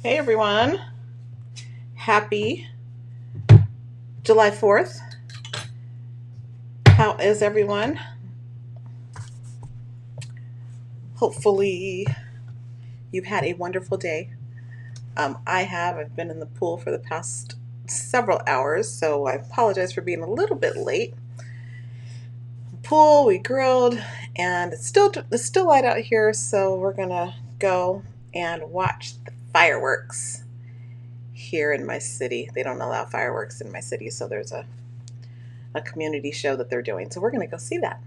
Hey everyone, happy July 4th. How is everyone? Hopefully, you've had a wonderful day. I have. I've been in the pool for the past several hours, so I apologize for being a little bit late. Pool, we grilled, and it's still light out here, so we're gonna go and watch the fireworks here in my city. They don't allow fireworks in my city, so there's a community show that they're doing. So we're gonna go see that.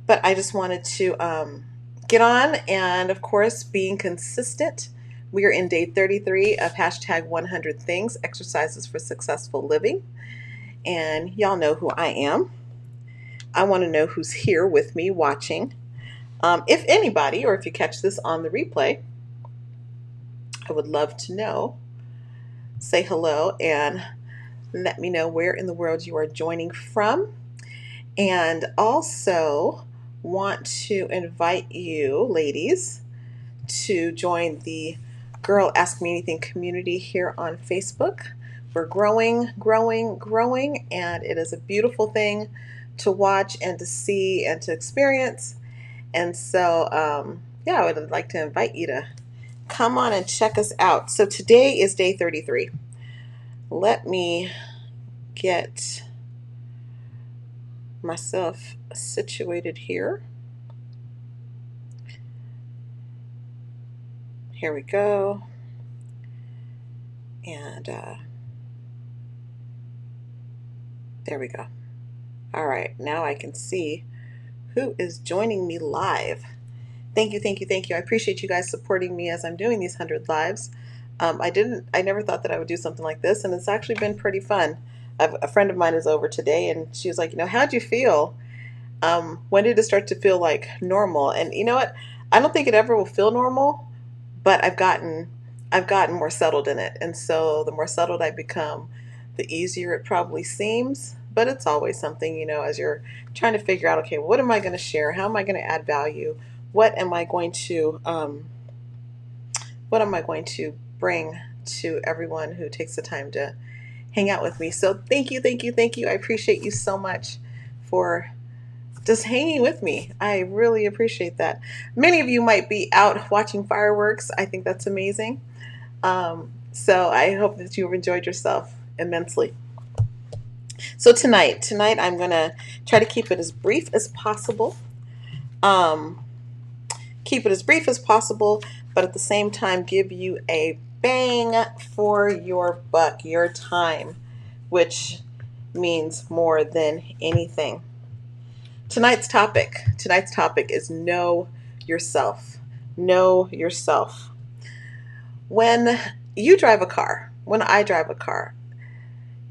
But I just wanted to get on and, of course, being consistent. We are in day 33 of hashtag 100 things, exercises for successful living. And y'all know who I am. I want to know who's here with me watching. If anybody, or if you catch this on the replay, I would love to know. Say hello and let me know where in the world you are joining from. And also want to invite you, ladies, to join the Girl Ask Me Anything community here on Facebook. We're growing, growing, growing, and it is a beautiful thing to watch and to see and to experience. And so, yeah, I would like to invite you to come on and check us out. So today is day 33. Let me get myself situated here. Here we go. And there we go. All right, now I can see who is joining me live. Thank you, thank you, thank you. I appreciate you guys supporting me as I'm doing these 100 lives. I never thought that I would do something like this, and it's actually been pretty fun. A friend of mine is over today, and she was like, how'd you feel? When did it start to feel like normal? And you know what? I don't think it ever will feel normal, but I've gotten more settled in it. And so the more settled I become, the easier it probably seems. But it's always something, as you're trying to figure out, okay, what am I going to share? How am I going to add value? What am I going to what am I going to bring to everyone who takes the time to hang out with me? So thank you, thank you, thank you. I appreciate you so much for just hanging with me. I really appreciate that. Many of you might be out watching fireworks. I think that's amazing. So I hope that you've enjoyed yourself immensely. So tonight I'm gonna try to keep it as brief as possible. Um, keep it as brief as possible, but at the same time give you a bang for your buck, your time, which means more than anything. Tonight's topic is know yourself. Know yourself. When you drive a car, when I drive a car,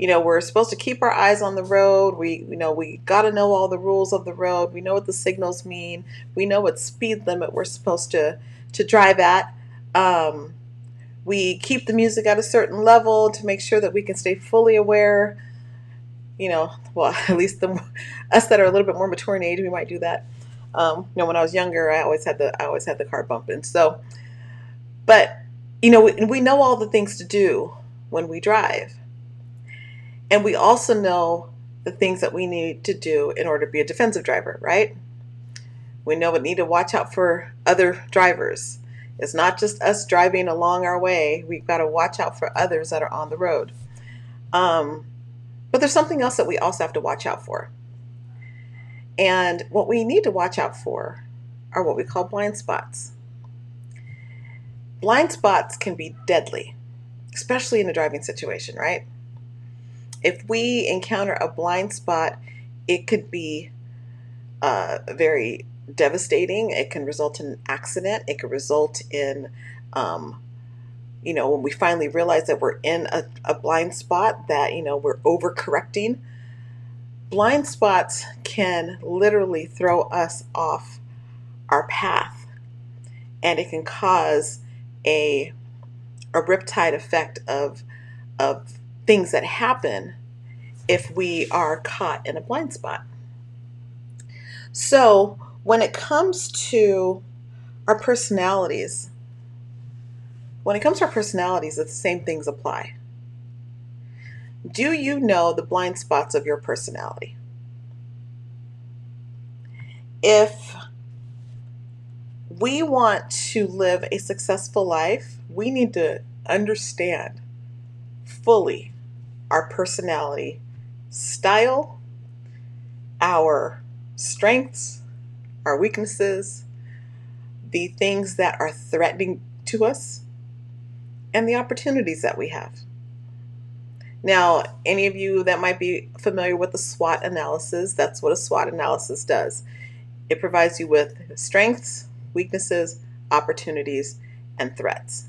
we're supposed to keep our eyes on the road. We got to know all the rules of the road. We know what the signals mean. We know what speed limit we're supposed to drive at. Um, we keep the music at a certain level to make sure that we can stay fully aware. Well, at least us that are a little bit more mature in age, we might do that. When I was younger, I always had the car bumping. So, but we know all the things to do when we drive. And we also know the things that we need to do in order to be a defensive driver, right? We know we need to watch out for other drivers. It's not just us driving along our way. We've got to watch out for others that are on the road. Um, but there's something else that we also have to watch out for. And what we need to watch out for are what we call blind spots. Blind spots can be deadly, especially in a driving situation, right? If we encounter a blind spot, it could be very devastating. It can result in an accident. It could result in, when we finally realize that we're in a blind spot, that, we're overcorrecting. Blind spots can literally throw us off our path, and it can cause a riptide effect of things that happen if we are caught in a blind spot. So when it comes to our personalities, When it comes to our personalities, the same things apply. Do you know the blind spots of your personality? If we want to live a successful life, we need to understand fully our personality style, our strengths, our weaknesses, the things that are threatening to us, and the opportunities that we have. Now, any of you that might be familiar with the SWOT analysis, that's what a SWOT analysis does. It provides you with strengths, weaknesses, opportunities, and threats.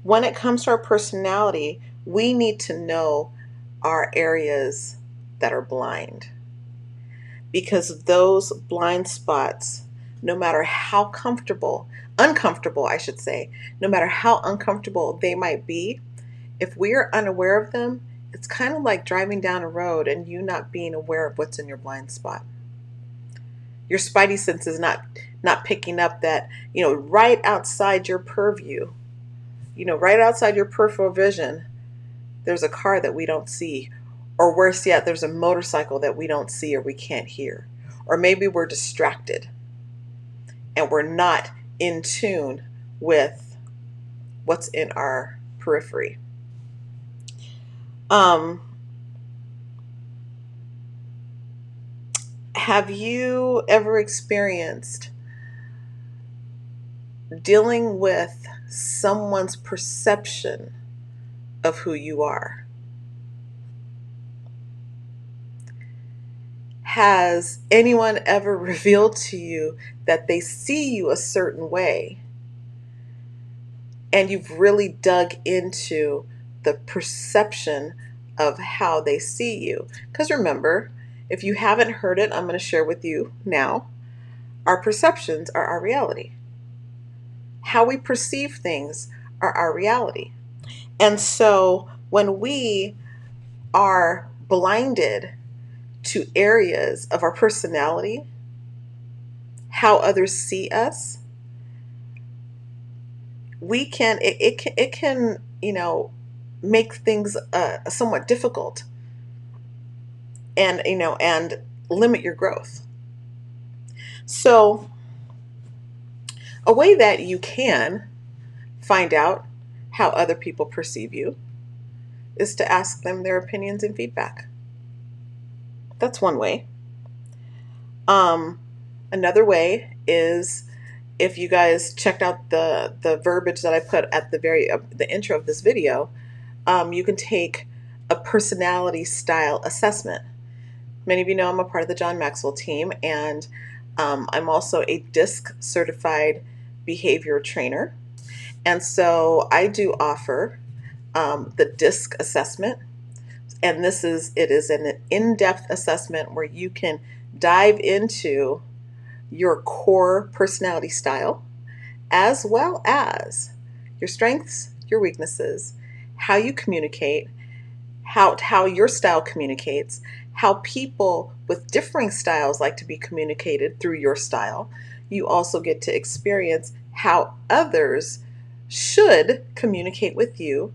When it comes to our personality, we need to know our areas that are blind, because those blind spots, no matter how uncomfortable, I should say, no matter how uncomfortable they might be, if we are unaware of them, it's kind of like driving down a road and you not being aware of what's in your blind spot. Your spidey sense is not picking up that, right outside your purview, right outside your peripheral vision, there's a car that we don't see. Or worse yet, there's a motorcycle that we don't see or we can't hear. Or maybe we're distracted and we're not in tune with what's in our periphery. Have you ever experienced dealing with someone's perception of who you are? Has anyone ever revealed to you that they see you a certain way and you've really dug into the perception of how they see you? Because remember, if you haven't heard it, I'm going to share with you now. Our perceptions are our reality. How we perceive things are our reality. And so when we are blinded to areas of our personality, how others see us, it can make things somewhat difficult, and and limit your growth. So a way that you can find out how other people perceive you is to ask them their opinions and feedback. That's one way. Another way is, if you guys checked out the verbiage that I put at the intro of this video, you can take a personality style assessment. Many of you know I'm a part of the John Maxwell team, and I'm also a DISC certified behavior trainer. And so I do offer the DISC assessment. And it is an in-depth assessment where you can dive into your core personality style, as well as your strengths, your weaknesses, how you communicate, how your style communicates, how people with differing styles like to be communicated through your style. You also get to experience how others should communicate with you,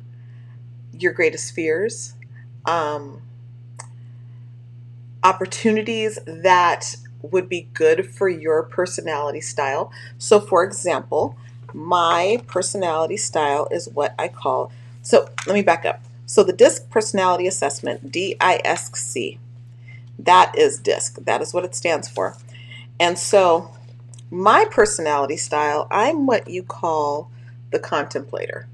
your greatest fears, opportunities that would be good for your personality style. So for example, my personality style is what I call, so let me back up. So the DISC personality assessment, DISC, that is DISC. That is what it stands for. And so my personality style, I'm what you call the contemplator.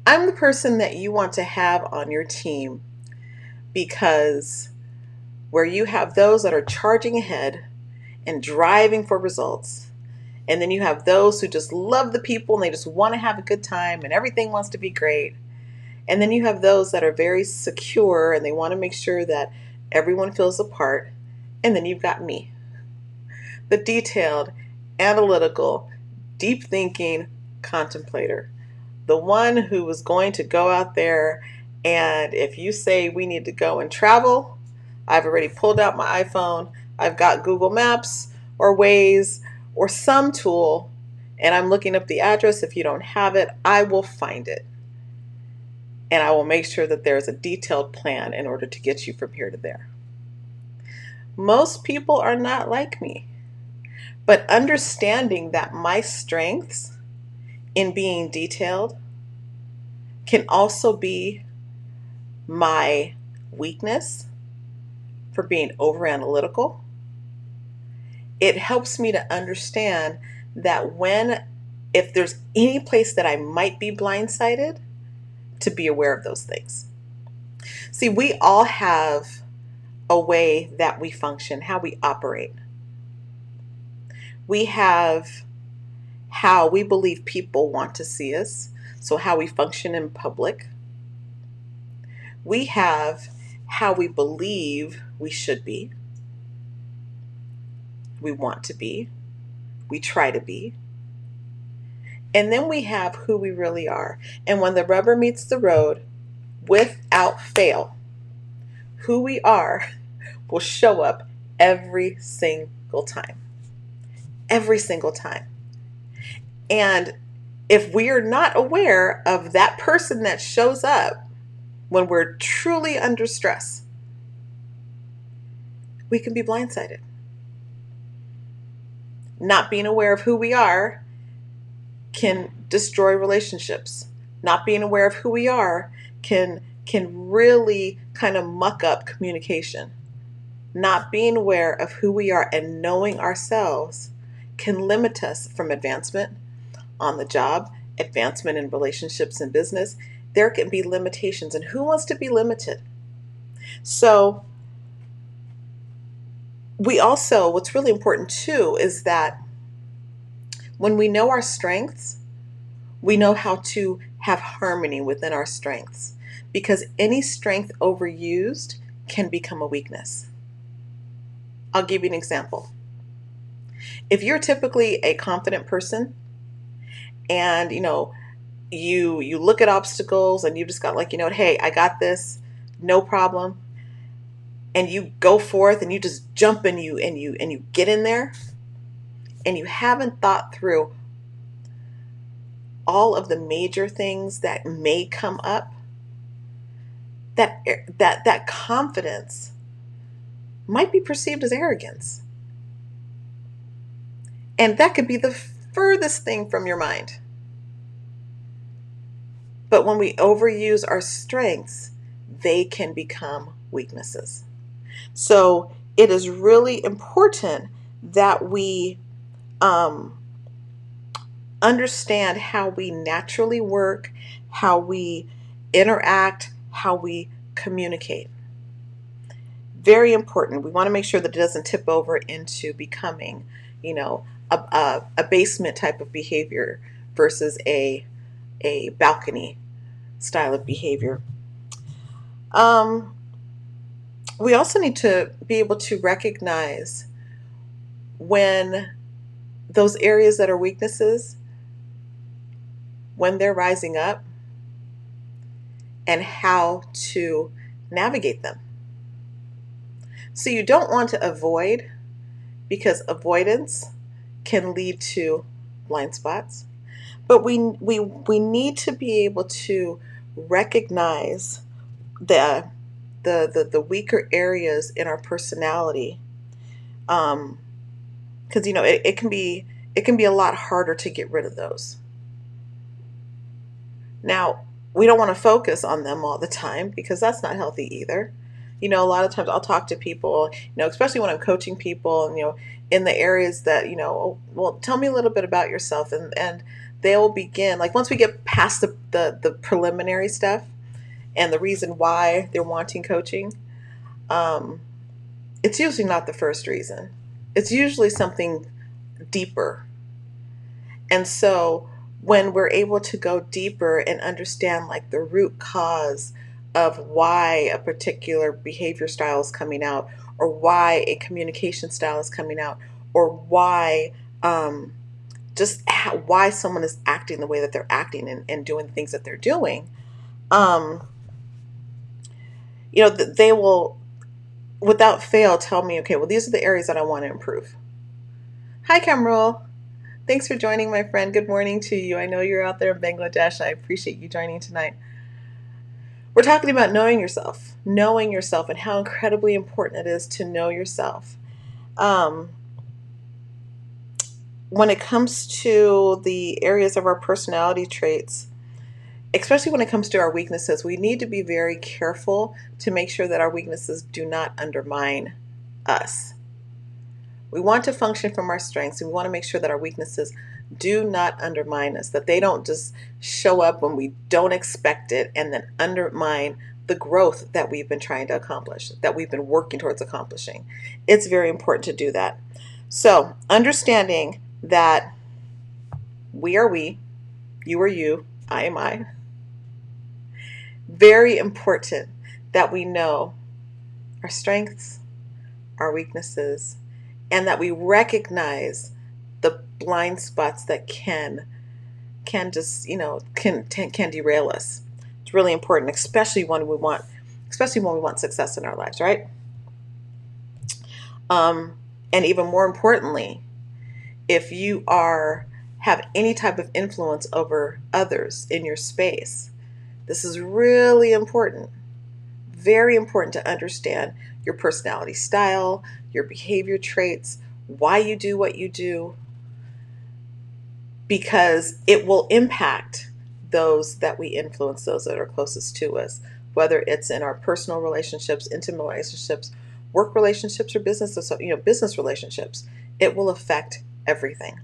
I'm the person that you want to have on your team, because where you have those that are charging ahead and driving for results, and then you have those who just love the people and they just want to have a good time and everything wants to be great, and then you have those that are very secure and they want to make sure that everyone feels a part, and then you've got me, the detailed, analytical, deep thinking contemplator, the one who is going to go out there, and if you say we need to go and travel, I've already pulled out my iPhone, I've got Google Maps or Waze or some tool, and I'm looking up the address. If you don't have it, I will find it. And I will make sure that there's a detailed plan in order to get you from here to there. Most people are not like me, but understanding that my strengths in being detailed can also be my weakness for being over analytical. It helps me to understand that if there's any place that I might be blindsided, to be aware of those things. See, we all have a way that we function, how we operate. We have how we believe people want to see us, so how we function in public. We have how we believe we should be, we want to be, we try to be. And then we have who we really are. And when the rubber meets the road, without fail, who we are will show up every single time. Every single time. And if we are not aware of that person that shows up when we're truly under stress, we can be blindsided. Not being aware of who we are can destroy relationships. Not being aware of who we are can really kind of muck up communication. Not being aware of who we are and knowing ourselves can limit us from advancement on the job, advancement in relationships and business. There can be limitations, and who wants to be limited? So what's really important too is that when we know our strengths, we know how to have harmony within our strengths, because any strength overused can become a weakness. I'll give you an example. If you're typically a confident person and you look at obstacles and you just got hey, I got this, no problem, and you go forth and you just jump and you get in there, and you haven't thought through all of the major things that may come up, that confidence might be perceived as arrogance. And that could be the furthest thing from your mind. But when we overuse our strengths, they can become weaknesses. So it is really important that we understand how we naturally work, how we interact, how we communicate. Very important. We want to make sure that it doesn't tip over into becoming, a basement type of behavior versus a balcony style of behavior. We also need to be able to recognize when those areas that are weaknesses, when they're rising up, and how to navigate them. So you don't want to avoid, because avoidance can lead to blind spots. But we need to be able to recognize the weaker areas in our personality, because it can be a lot harder to get rid of those. Now, we don't want to focus on them all the time, because that's not healthy either. A lot of times I'll talk to people, especially when I'm coaching people, and in the areas that oh, well, tell me a little bit about yourself, and they'll begin, like, once we get past the preliminary stuff and the reason why they're wanting coaching, it's usually not the first reason. It's usually something deeper. And so when we're able to go deeper and understand, like, the root cause of why a particular behavior style is coming out, or why a communication style is coming out, or why why someone is acting the way that they're acting, and doing the things that they're doing, they will without fail tell me, okay, well, these are the areas that I want to improve. Hi, Camrul. Thanks for joining, my friend. Good morning to you. I know you're out there in Bangladesh. I appreciate you joining tonight. We're talking about knowing yourself, and how incredibly important it is to know yourself. Um, when it comes to the areas of our personality traits, especially when it comes to our weaknesses, we need to be very careful to make sure that our weaknesses do not undermine us. We want to function from our strengths, and we want to make sure that our weaknesses do not undermine us, that they don't just show up when we don't expect it and then undermine the growth that we've been trying to accomplish, that we've been working towards accomplishing. It's very important to do that. So, understanding that we are we, you are you, I am I. Very important that we know our strengths, our weaknesses, and that we recognize the blind spots that can just can derail us. It's really important, especially when we want success in our lives, right? Um, and even more importantly, if you are have any type of influence over others in your space, this is really important. Very important to understand your personality style, your behavior traits, why you do what you do, because it will impact those that we influence, those that are closest to us, whether it's in our personal relationships, intimate relationships, work relationships, or business relationships. It will affect everything.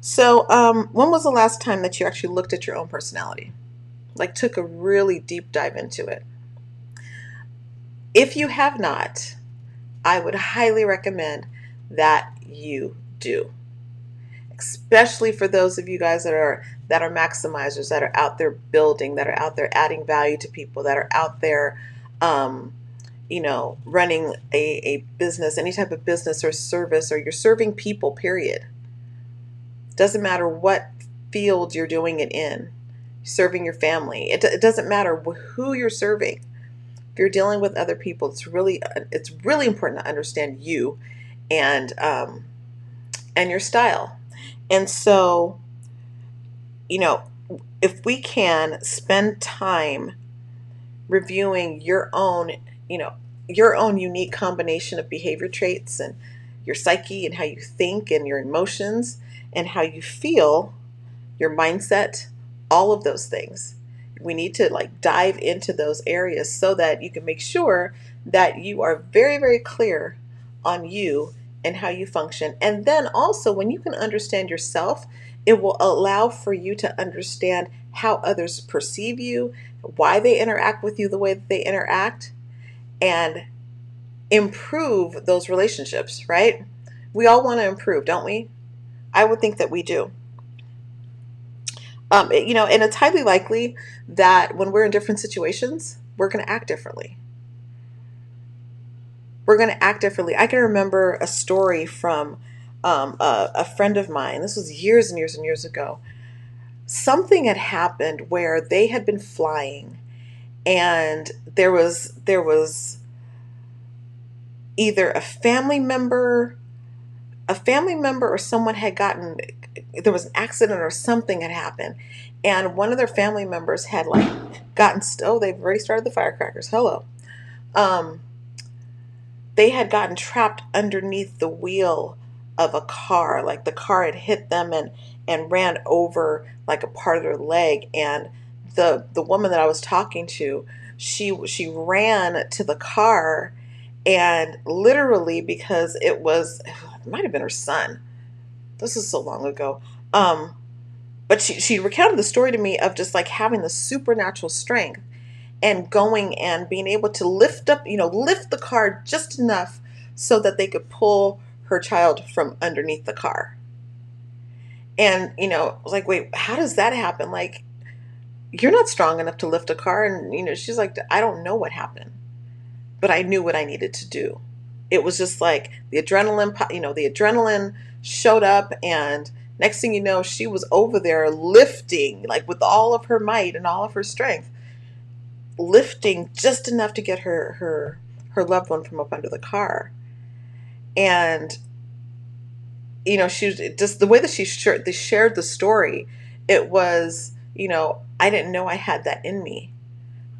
So, when was the last time that you actually looked at your own personality? Like, took a really deep dive into it? If you have not, I would highly recommend that you do, especially for those of you guys that are maximizers, that are out there building, that are out there adding value to people, that are out there um, running a business, any type of business or service, or you're serving people, period. Doesn't matter what field you're doing it in. Serving your family, it doesn't matter who you're serving. If you're dealing with other people, it's really important to understand you and your style. And so, you know, if we can spend time reviewing you know, your own unique combination of behavior traits, and your psyche, and how you think, and your emotions, and how you feel, your mindset, all of those things. We need to like dive into those areas so that you can make sure that you are very, very clear on you and how you function. And then also, when you can understand yourself, it will allow for you to understand how others perceive you, why they interact with you the way that they interact, and improve those relationships, right? We all want to improve, don't we? I would think that we do. And it's highly likely that when we're in different situations, we're going to act differently. We're going to act differently. I can remember a story from a friend of mine. This was years and years and years ago. Something had happened where they had been flying, and there was either a family member or someone had gotten, there was an accident or something had happened, and one of their family members had like they've already started the firecrackers, hello. um they had gotten trapped underneath the wheel of a car, like the car had hit them and ran over like a part of their leg. And the woman that I was talking to, she ran to the car, and literally, because it might have been her son, this is so long ago. But she recounted the story to me of just like having the supernatural strength and going and being able to lift the car just enough so that they could pull her child from underneath the car. And, I was like, wait, how does that happen? Like, you're not strong enough to lift a car. And, she's like, I don't know what happened, but I knew what I needed to do. It was just like the adrenaline showed up, and next thing you know, she was over there lifting, like with all of her might and all of her strength, lifting just enough to get her loved one from up under the car. And she was just the way that they shared the story. It was, I didn't know I had that in me,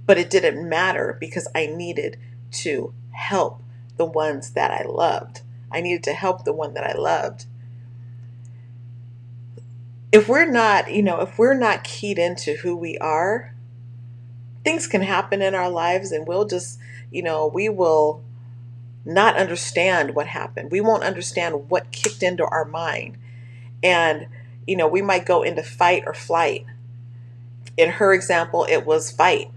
but it didn't matter because I needed to help the ones that I loved. I needed to help the one that I loved. If we're not, if we're not keyed into who we are, things can happen in our lives and we'll just, we will not understand what happened. We won't understand what kicked into our mind. And, we might go into fight or flight. In her example, it was fight.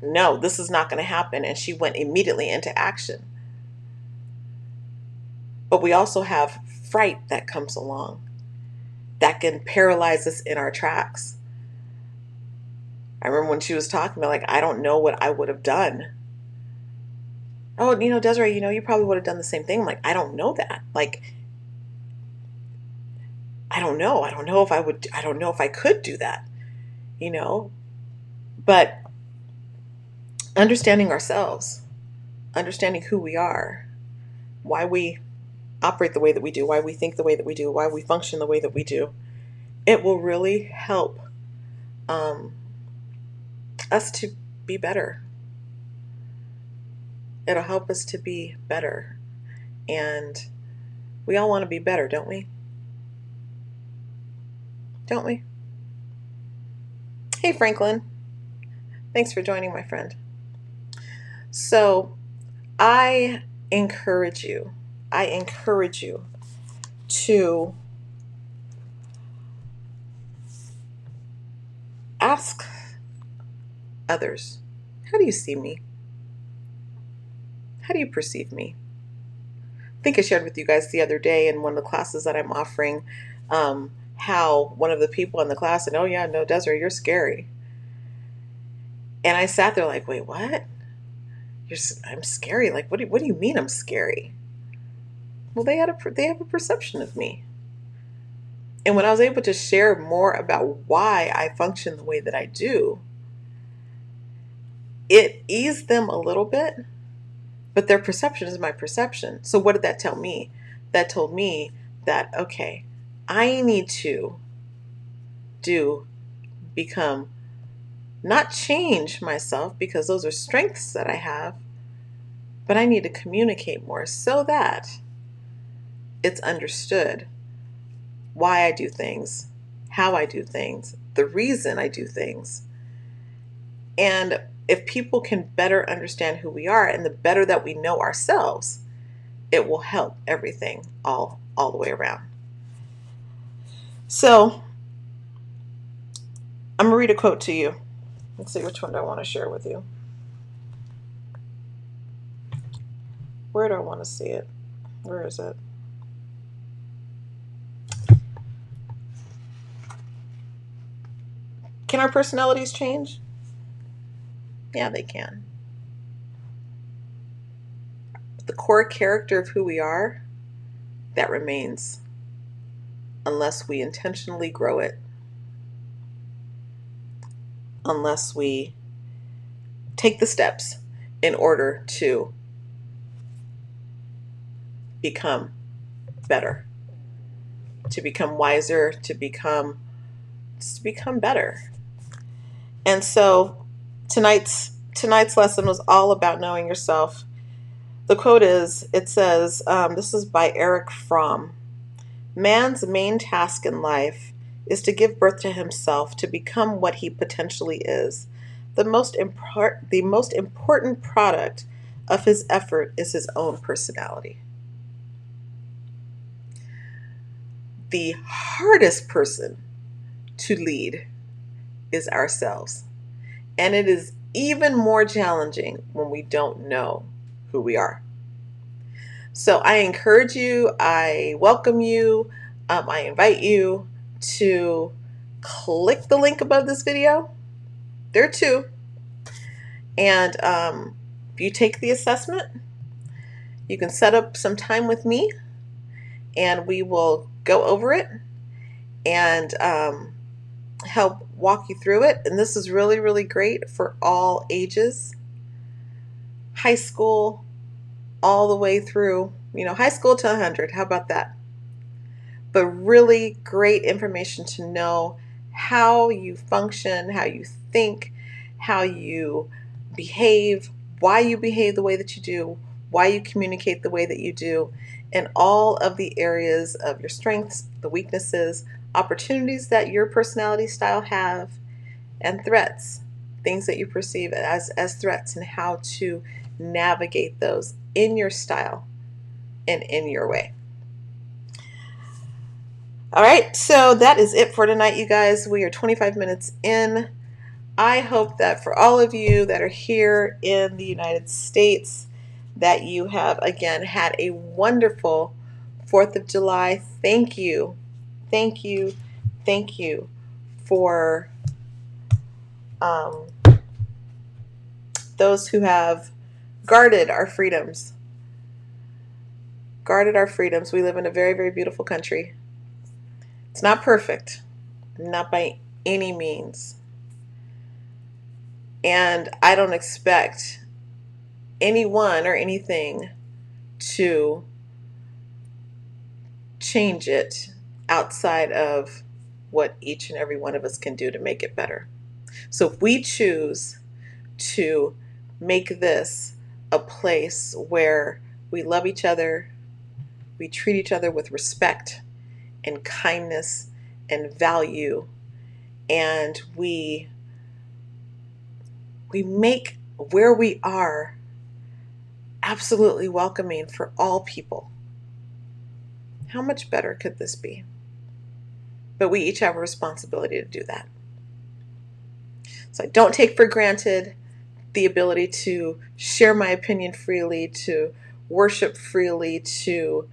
No, this is not going to happen. And she went immediately into action. But we also have fright that comes along that can paralyze us in our tracks. I remember when she was talking about, like, I don't know what I would have done. Oh, Desiree, you probably would have done the same thing. I'm like, I don't know that. Like, I don't know. I don't know if I would, I don't know if I could do that, but understanding ourselves, understanding who we are, why we operate the way that we do, why we think the way that we do, why we function the way that we do, it will really help us to be better. It'll help us to be better. And we all want to be better, don't we? Don't we? Hey, Franklin. Thanks for joining, my friend. So I encourage you to ask others, how do you see me? How do you perceive me? I think I shared with you guys the other day in one of the classes that I'm offering, how one of the people in the class said, oh yeah, no, Desiree, you're scary. And I sat there like, wait, what? I'm scary? Like, what do you mean I'm scary? Well, they have a perception of me. And when I was able to share more about why I function the way that I do, it eased them a little bit, but their perception is my perception. So what did that tell me? That told me that, okay, I need to become, not change myself because those are strengths that I have, but I need to communicate more so that it's understood why I do things, how I do things, the reason I do things. And if people can better understand who we are and the better that we know ourselves, it will help everything all the way around. So I'm going to read a quote to you. Let's see which one do I want to share with you. Where do I want to see it? Where is it? Can our personalities change? Yeah, they can. But the core character of who we are, that remains unless we intentionally grow it, unless we take the steps in order to become better, to become wiser, to become better. And so tonight's lesson was all about knowing yourself. The quote is, it says, this is by Eric Fromm. Man's main task in life is to give birth to himself, to become what he potentially is. The most important product of his effort is his own personality. The hardest person to lead is ourselves. And it is even more challenging when we don't know who we are. So I encourage you, I welcome you, I invite you to click the link above this video. There are two. And if you take the assessment, you can set up some time with me and we will go over it and help walk you through it. And this is really, really great for all ages, high school, all the way through, high school to 100. How about that? but really great information to know how you function, how you think, how you behave, why you behave the way that you do, why you communicate the way that you do, and all of the areas of your strengths, the weaknesses, opportunities that your personality style have, and threats, things that you perceive as threats, and how to navigate those in your style and in your way. All right, so that is it for tonight, you guys. We are 25 minutes in. I hope that for all of you that are here in the United States, that you have, again, had a wonderful 4th of July. Thank you, thank you, thank you for those who have guarded our freedoms. Guarded our freedoms. We live in a very, very beautiful country. It's not perfect, not by any means. And I don't expect anyone or anything to change it outside of what each and every one of us can do to make it better. So if we choose to make this a place where we love each other, we treat each other with respect and kindness and value, and we make where we are absolutely welcoming for all people, how much better could this be? But we each have a responsibility to do that. So I don't take for granted the ability to share my opinion freely, to worship freely, to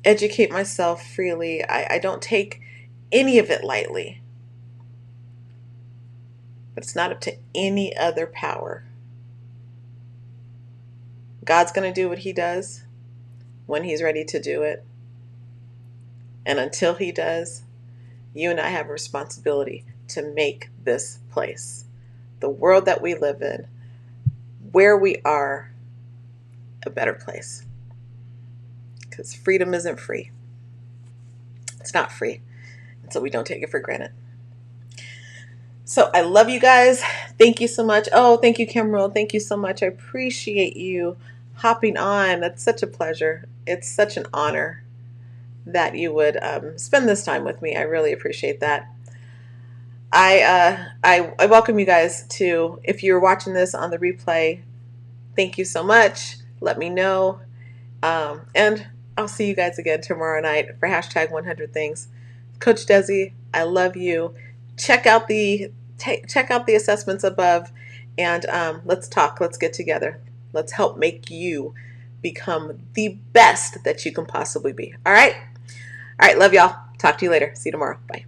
educate myself freely. I don't take any of it lightly. But it's not up to any other power. God's going to do what he does when he's ready to do it. And until he does, you and I have a responsibility to make this place, the world that we live in, where we are, a better place. Because freedom isn't free. It's not free. And so we don't take it for granted. So I love you guys. Thank you so much. Oh, thank you, Kimrell. Thank you so much. I appreciate you hopping on. That's such a pleasure. It's such an honor that you would spend this time with me. I really appreciate that. I welcome you guys to, if you're watching this on the replay, thank you so much. Let me know. And I'll see you guys again tomorrow night for hashtag 100 things. Coach Desi, I love you. Check out the assessments above, and let's talk. Let's get together. Let's help make you become the best that you can possibly be. All right? All right, love y'all. Talk to you later. See you tomorrow. Bye.